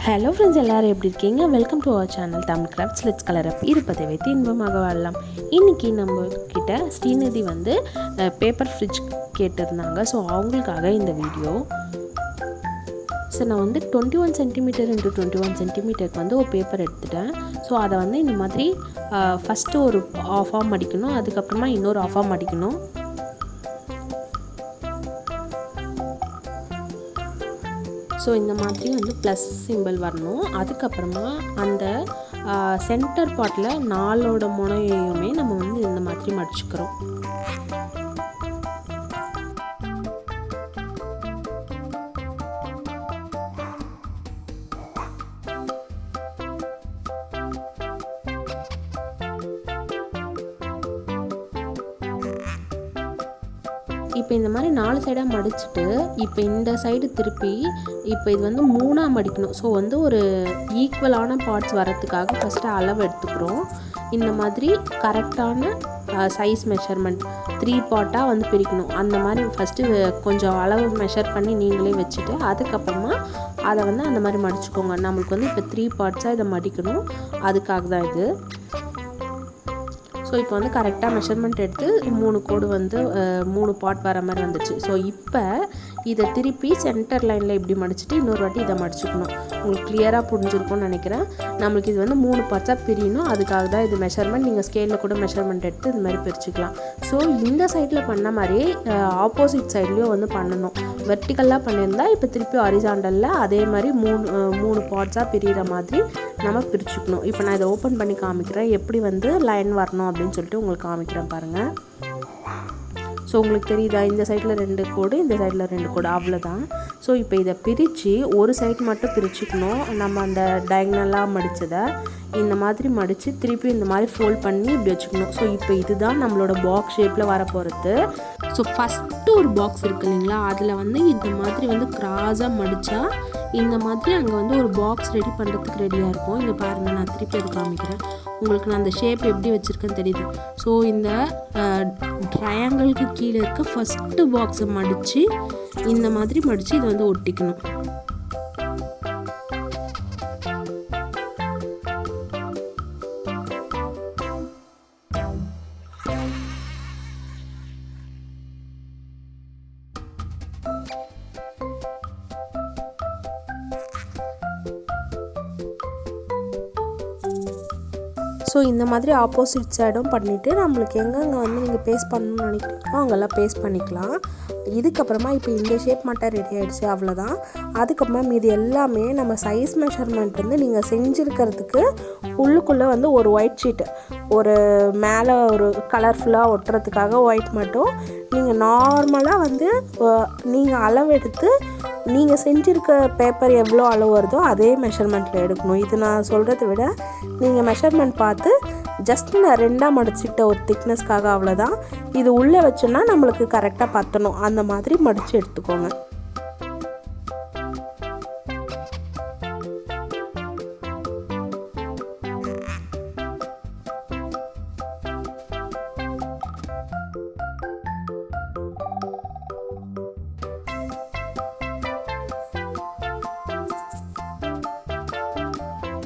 Hello friends, எல்லோரும் எப்படி இருக்கீங்க? Welcome to our channel Tamil crafts Letscolorup. இருப்பதை வைத்து இன்பமாக வாழலாம். இன்றைக்கி நம்மக்கிட்ட ஸ்ரீநிதி வந்து பேப்பர் ஃப்ரிட்ஜ் கேட்டிருந்தாங்க. ஸோ அவங்களுக்காக இந்த வீடியோ. ஸோ நான் வந்து 21 சென்டிமீட்டர் இன்ட்டு 21 சென்டிமீட்டருக்கு வந்து ஒரு பேப்பர் எடுத்துட்டேன். ஸோ அதை வந்து இந்த மாதிரி ஃபஸ்ட்டு ஒரு ஆஃபாக மடிக்கணும், அதுக்கப்புறமா இன்னொரு ஆஃபாக மடிக்கணும். ஸோ இந்த மாதிரி வந்து ப்ளஸ் சிம்பிள் வரணும். அதுக்கப்புறமா அந்த சென்டர் பார்ட்டில் 4 முனையுமே நம்ம வந்து இந்த மாதிரி மடிச்சுக்கிறோம். இப்போ இந்த மாதிரி 4 சைடாக மடிச்சுட்டு இப்போ இந்த சைடு திருப்பி இப்போ இது வந்து 3ஆக மடிக்கணும். ஸோ வந்து ஒரு ஈக்குவலான பார்ட்ஸ் வரத்துக்காக ஃபஸ்ட்டு அளவு எடுத்துக்கிறோம். இந்த மாதிரி கரெக்டான சைஸ் மெஷர்மெண்ட் 3 பார்ட்டாக வந்து பிரிக்கணும். அந்த மாதிரி ஃபஸ்ட்டு கொஞ்சம் அளவு மெஷர் பண்ணி நீங்களே வச்சுட்டு அதுக்கப்புறமா அதை வந்து அந்த மாதிரி மடிச்சுக்கோங்க. நம்மளுக்கு வந்து இப்போ 3 பார்ட்ஸாக இதை மடிக்கணும், அதுக்காக தான் இது. ஸோ இப்போ வந்து கரெக்டாக மெஷர்மெண்ட் எடுத்து 3 கோடு வந்து 3 பார்ட் வர மாதிரி வந்துச்சு. ஸோ இப்போ இதை திருப்பி சென்டர் லைனில் இப்படி மடிச்சுட்டு இன்னொரு வாட்டி இதை மடிச்சுக்கணும். உங்களுக்கு கிளியராக புரிஞ்சிருக்கும்னு நினைக்கிறேன். நம்மளுக்கு இது வந்து 3 பார்ட்ஸாக பிரியணும், அதுக்காக தான் இது மெஷர்மெண்ட். நீங்கள் ஸ்கேலில் கூட மெஷர்மெண்ட் எடுத்து இது மாதிரி பிரிச்சுக்கலாம். ஸோ இந்த சைடில் பண்ண மாதிரி ஆப்போசிட் சைட்லேயும் வந்து பண்ணணும். வெர்டிக்கலாக பண்ணியிருந்தா இப்போ திருப்பி ஹாரிசாண்டலில் அதே மாதிரி 3 பார்ட்ஸாக பிரிகிற மாதிரி நம்ம பிரிச்சுக்கணும். இப்போ நான் இதை ஓப்பன் பண்ணி காமிக்கிறேன், எப்படி வந்து லைன் வரணும் அப்படின்னு சொல்லிட்டு உங்களுக்கு காமிக்கிறேன் பாருங்கள். ஸோ உங்களுக்கு தெரியுதா, இந்த சைடில் 2 கோடு, இந்த சைடில் 2 கோடு, அவ்வளோதான். ஸோ இப்போ இதை பிரித்து ஒரு சைடு மட்டும் பிரிச்சுக்கணும். நம்ம அந்த டயக்னலாக மடித்ததை இந்த மாதிரி மடித்து திருப்பி இந்த மாதிரி ஃபோல்ட் பண்ணி இப்படி வச்சுக்கணும். ஸோ இப்போ இதுதான் நம்மளோட பாக்ஸ் ஷேப்பில் வர போகிறது. ஸோ ஃபஸ்ட்டு ஒரு பாக்ஸ் இருக்குது இல்லைங்களா, அதில் வந்து இந்த மாதிரி வந்து கிராஸாக மடித்தா இந்த மாதிரி அங்கே வந்து ஒரு பாக்ஸ் ரெடி பண்ணுறதுக்கு ரெடியாக இருக்கும். இங்கே பாருங்கள், நான் திருப்பி அது காமிக்கிறேன் உங்களுக்கு. நான் அந்த ஷேப் எப்படி வச்சுருக்கேன்னு தெரியுது. ஸோ இந்த ட்ரையாங்கிளுக்கு கீழே இருக்க ஃபஸ்ட்டு பாக்ஸை மடித்து இந்த மாதிரி மடித்து இதை வந்து ஒட்டிக்கணும். ஸோ இந்த மாதிரி ஆப்போசிட் சைடும் பண்ணிவிட்டு நம்மளுக்கு எங்கெங்கே வந்து நீங்கள் பேஸ்ட் பண்ணணும்னு நினைக்கிறீங்களோ அங்கெல்லாம் பேஸ்ட் பண்ணிக்கலாம். இதுக்கப்புறமா இப்போ இந்த ஷேப் மட்டும் ரெடி ஆகிடுச்சு, அவ்வளோதான். அதுக்கப்புறமா மீது எல்லாமே நம்ம சைஸ் மெஷர்மெண்ட் வந்து நீங்கள் செஞ்சுருக்கிறதுக்கு உள்ளுக்குள்ளே வந்து ஒரு ஒயிட் ஷீட்டு, ஒரு மேலே ஒரு கலர்ஃபுல்லாக ஒட்டுறதுக்காக ஒயிட் மட்டும் நீங்கள் நார்மலாக வந்து நீங்கள் அளவெடுத்து நீங்கள் செஞ்சுருக்க பேப்பர் எவ்வளோ அளவு வருதோ அதே மெஷர்மெண்ட்டில் எடுக்கணும். இது நான் சொல்கிறத விட நீங்கள் மெஷர்மெண்ட் பார்த்து ஜஸ்ட் நான் 2ஆக மடிச்சுக்கிட்ட ஒரு திக்னஸ்க்காக, அவ்வளோதான். இது உள்ளே வச்சோன்னா நம்மளுக்கு கரெக்டாக பற்றணும், அந்த மாதிரி மடித்து எடுத்துக்கோங்க.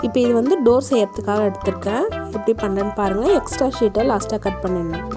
இப்போ இது வந்து டோர் செய்யறதுக்காக எடுத்திருக்கேன். எப்படி பண்ணுறேன்னு பாருங்கள். எக்ஸ்ட்ரா ஷீட்டை லாஸ்ட்டாக கட் பண்ணிடணும்.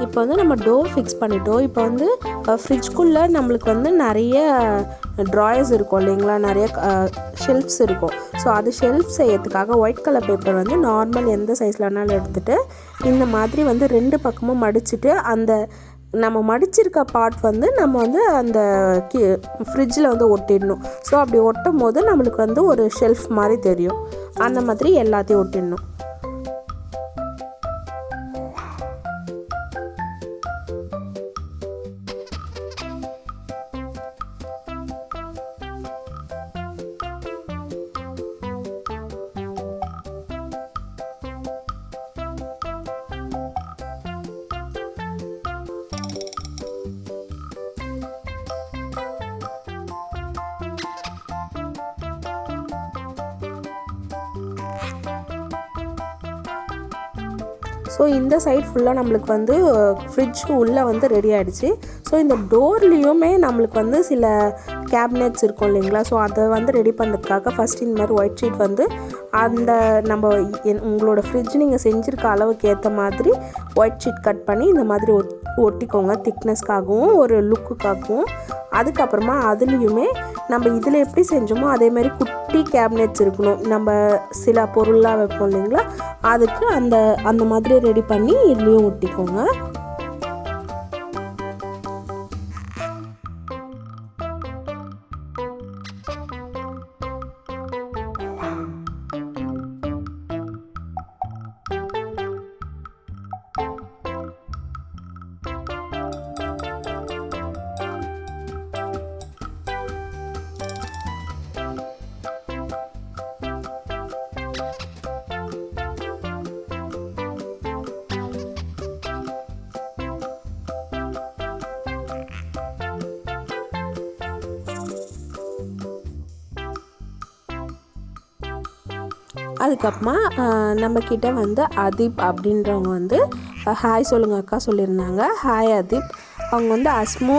இப்போ வந்து நம்ம டோர் ஃபிக்ஸ் பண்ணிட்டோம். இப்போ வந்து ஃப்ரிட்ஜ்குள்ளே நம்மளுக்கு வந்து நிறைய ட்ராயர்ஸ் இருக்கும் இல்லைங்களா, நிறைய ஷெல்ஃப்ஸ் இருக்கும். ஸோ அது ஷெல்ஃப் செய்யறதுக்காக ஒயிட் கலர் பேப்பர் வந்து நார்மல் எந்த சைஸில் வேணாலும் எடுத்துகிட்டு இந்த மாதிரி வந்து 2 பக்கமும் மடிச்சுட்டு அந்த நம்ம மடிச்சிருக்க பார்ட் வந்து நம்ம வந்து அந்த ஃப்ரிட்ஜில் வந்து ஒட்டிடணும். ஸோ அப்படி ஒட்டும் போது நம்மளுக்கு வந்து ஒரு ஷெல்ஃப் மாதிரி தெரியும். அந்த மாதிரி எல்லாத்தையும் ஒட்டிடணும். ஸோ இந்த சைட் ஃபுல்லாக நம்மளுக்கு வந்து ஃப்ரிட்ஜுக்கு உள்ளே வந்து ரெடி ஆகிடுச்சு. ஸோ இந்த டோர்லேயுமே நம்மளுக்கு வந்து சில கேபினெட்ஸ் இருக்கும் இல்லைங்களா, ஸோ அதை வந்து ரெடி பண்ணுறதுக்காக ஃபஸ்ட் இந்த மாதிரி ஒயிட் ஷீட் வந்து அந்த நம்ம உங்களோட ஃப்ரிட்ஜ் நீங்கள் செஞ்சுருக்க அளவுக்கு ஏற்ற மாதிரி ஒயிட் ஷீட் கட் பண்ணி இந்த மாதிரி ஒட்டிக்கோங்க, திக்னஸ்க்காகவும் ஒரு லுக்குக்காகவும். அதுக்கப்புறமா அதுலேயுமே நம்ம இதில் எப்படி செஞ்சோமோ அதேமாதிரி குட்டி கேபினெட்ஸ் இருக்கணும். நம்ம சில பொருள்லாம் வைப்போம் இல்லைங்களா, அதுக்கு அந்த மாதிரி ரெடி பண்ணி இதுலேயும் ஒட்டிக்கோங்க. அதுக்கப்புறமா நம்மக்கிட்ட வந்து அதீப் அப்படின்றவங்க வந்து ஹாய் சொல்லுங்கள் அக்கா சொல்லியிருந்தாங்க. ஹாய் அதீப். அவங்க வந்து அஸ்மோ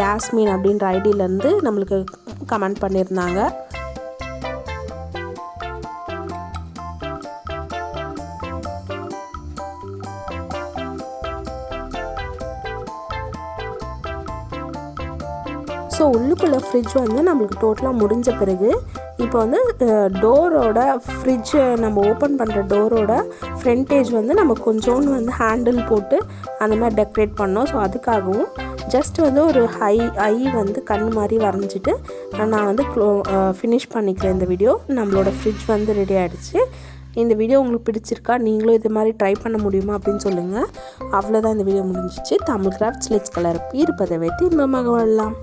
யாஸ்மின் அப்படின்ற ஐடியிலேருந்து நம்மளுக்கு கமெண்ட் பண்ணியிருந்தாங்க. ஸோ உள்ளுக்குள்ளே ஃப்ரிட்ஜ் வந்து நம்மளுக்கு டோட்டலாக முடிஞ்ச பிறகு இப்போ வந்து டோரோட ஃப்ரிட்ஜை நம்ம ஓப்பன் பண்ணுற டோரோட ஃப்ரண்டேஜ் வந்து நம்ம கொஞ்சோண்டு வந்து ஹேண்டில் போட்டு அந்த மாதிரி டெக்கரேட் பண்ணோம். ஸோ அதுக்காகவும் ஜஸ்ட் வந்து ஒரு ஐ வந்து கண் மாதிரி வரைஞ்சிட்டு நான் வந்து ஃபினிஷ் பண்ணிக்கிறேன் இந்த வீடியோ. நம்மளோட ஃப்ரிட்ஜ் வந்து ரெடி ஆகிடுச்சு. இந்த வீடியோ உங்களுக்கு பிடிச்சிருக்கா, நீங்களும் இது மாதிரி ட்ரை பண்ண முடியுமா அப்படின்னு சொல்லுங்கள். அவ்வளோதான், இந்த வீடியோ முடிஞ்சிச்சு. தமிழ் கிராஃப்ட்ஸ் லெட்ஸ் கலர் இருப்பதை வைத்து இன்பமாக வாழலாம்.